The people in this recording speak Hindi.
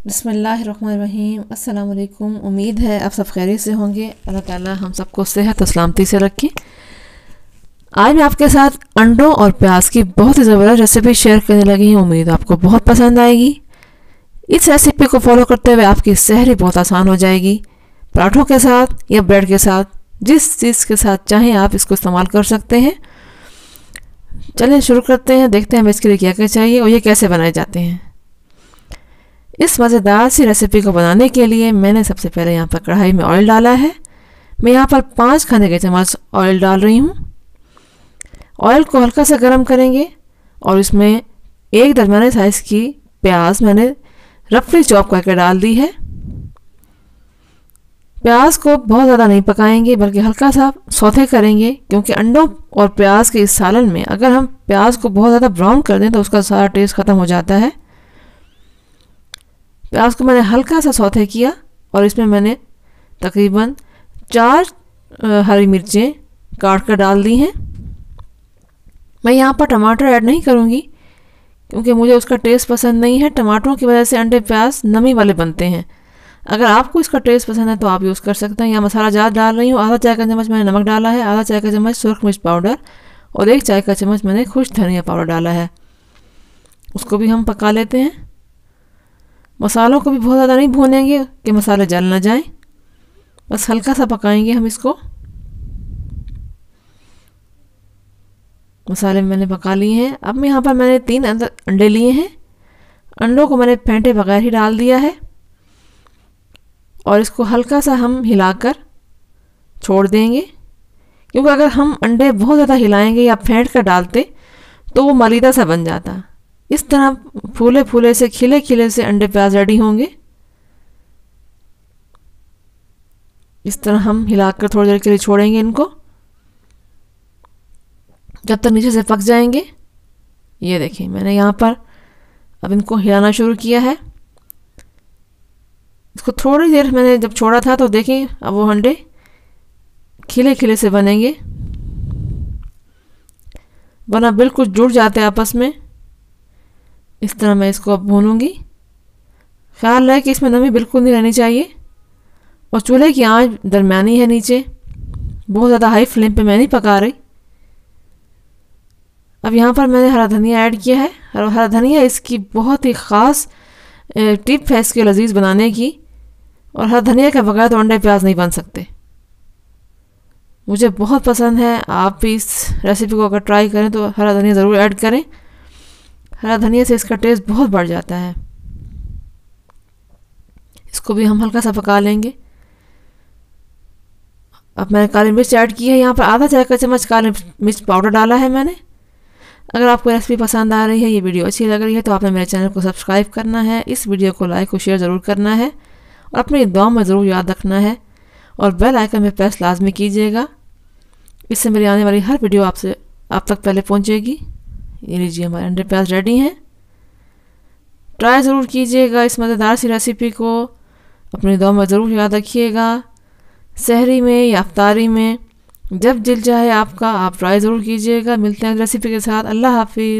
बिस्मिल्लाहिर्रहमानिर्रहीम। अस्सलाम वालेकुम। उम्मीद है आप सब खैरियत से होंगे। अल्लाह ताला हम सबको सेहत और सलामती से रखे। आज मैं आपके साथ अंडों और प्याज की बहुत ही ज़बरदस्त रेसिपी शेयर करने लगी हूँ। उम्मीद आपको बहुत पसंद आएगी। इस रेसिपी को फॉलो करते हुए आपकी सहरी बहुत आसान हो जाएगी। पराठों के साथ या ब्रेड के साथ, जिस चीज़ के साथ चाहें आप इसको इस्तेमाल कर सकते हैं। चलिए शुरू करते हैं, देखते हैं हमें इसके लिए क्या क्या चाहिए और ये कैसे बनाए जाते हैं। इस मज़ेदार सी रेसिपी को बनाने के लिए मैंने सबसे पहले यहाँ पर कढ़ाई में ऑयल डाला है। मैं यहाँ पर 5 खाने के चम्मच ऑयल डाल रही हूँ। ऑयल को हल्का सा गर्म करेंगे और इसमें एक दरमियाने साइज़ की प्याज मैंने रफली चॉप करके डाल दी है। प्याज को बहुत ज़्यादा नहीं पकाएंगे बल्कि हल्का सा सौते करेंगे, क्योंकि अंडों और प्याज के इस सालन में अगर हम प्याज को बहुत ज़्यादा ब्राउन कर दें तो उसका सारा टेस्ट ख़त्म हो जाता है। प्याज को मैंने हल्का सा सौते किया और इसमें मैंने तकरीबन 4 हरी मिर्चें काट कर डाल दी हैं। मैं यहाँ पर टमाटर ऐड नहीं करूँगी क्योंकि मुझे उसका टेस्ट पसंद नहीं है। टमाटरों की वजह से अंडे प्याज नमी वाले बनते हैं। अगर आपको इसका टेस्ट पसंद है तो आप यूज़ कर सकते हैं। यहाँ मसाला ज़्यादा डाल रही हूँ। आधा चाय का चम्मच मैंने नमक डाला है, आधा चाय का चम्मच सुरख मिर्च पाउडर और 1 चाय का चम्मच मैंने खुश्क धनिया पाउडर डाला है। उसको भी हम पका लेते हैं। मसालों को भी बहुत ज़्यादा नहीं भूनेंगे कि मसाले जल ना जाएं, बस हल्का सा पकाएंगे हम इसको। मसाले मैंने पका लिए हैं। अब यहाँ पर मैंने 3 अंडे लिए हैं। अंडों को मैंने फेंटे बगैर ही डाल दिया है और इसको हल्का सा हम हिलाकर छोड़ देंगे, क्योंकि अगर हम अंडे बहुत ज़्यादा हिलाएंगे या फेंट कर डालते तो वो मलीदा सा बन जाता। इस तरह फूले फूले से खिले खिले से अंडे प्याज रेडी होंगे। इस तरह हम हिलाकर थोड़ी देर के लिए छोड़ेंगे इनको, जब तक नीचे से पक जाएंगे। ये देखिए मैंने यहाँ पर अब इनको हिलाना शुरू किया है। इसको थोड़ी देर मैंने जब छोड़ा था तो देखें अब वो अंडे खिले खिले से बनेंगे, वरना बिल्कुल जुड़ जाते आपस में। इस तरह मैं इसको अब भूनूंगी। ख्याल रहे कि इसमें नमी बिल्कुल नहीं रहनी चाहिए और चूल्हे की आंच दरमियानी है नीचे, बहुत ज़्यादा हाई फ्लेम पे मैं नहीं पका रही। अब यहाँ पर मैंने हरा धनिया ऐड किया है। हरा धनिया इसकी बहुत ही ख़ास टिप है इसके लजीज बनाने की, और हरा धनिया के बगैर तो अंडे प्याज नहीं बन सकते। मुझे बहुत पसंद है। आप भी इस रेसिपी को अगर ट्राई करें तो हरा धनिया ज़रूर ऐड करें। हरा धनिया से इसका टेस्ट बहुत बढ़ जाता है। इसको भी हम हल्का सा पका लेंगे। अब मैंने काली मिर्च ऐड की है। यहाँ पर आधा चाय का चम्मच काली मिर्च पाउडर डाला है मैंने। अगर आपको रेसिपी पसंद आ रही है, ये वीडियो अच्छी लग रही है, तो आपने मेरे चैनल को सब्सक्राइब करना है, इस वीडियो को लाइक और शेयर ज़रूर करना है और अपनी दुआओं में ज़रूर याद रखना है और बेल आइकन में प्रेस लाजमी कीजिएगा। इससे मेरी आने वाली हर वीडियो आप तक पहले पहुँचेगी। ये लीजिए हमारे अंडे प्याज रेडी हैं। ट्राई ज़रूर कीजिएगा इस मज़ेदार सी रेसिपी को। अपनी दुआ में ज़रूर याद रखिएगा। सहरी में या इफ्तारी में जब दिल चाहे आपका, आप ट्राई ज़रूर कीजिएगा। मिलते हैं रेसिपी के साथ। अल्लाह हाफिज़।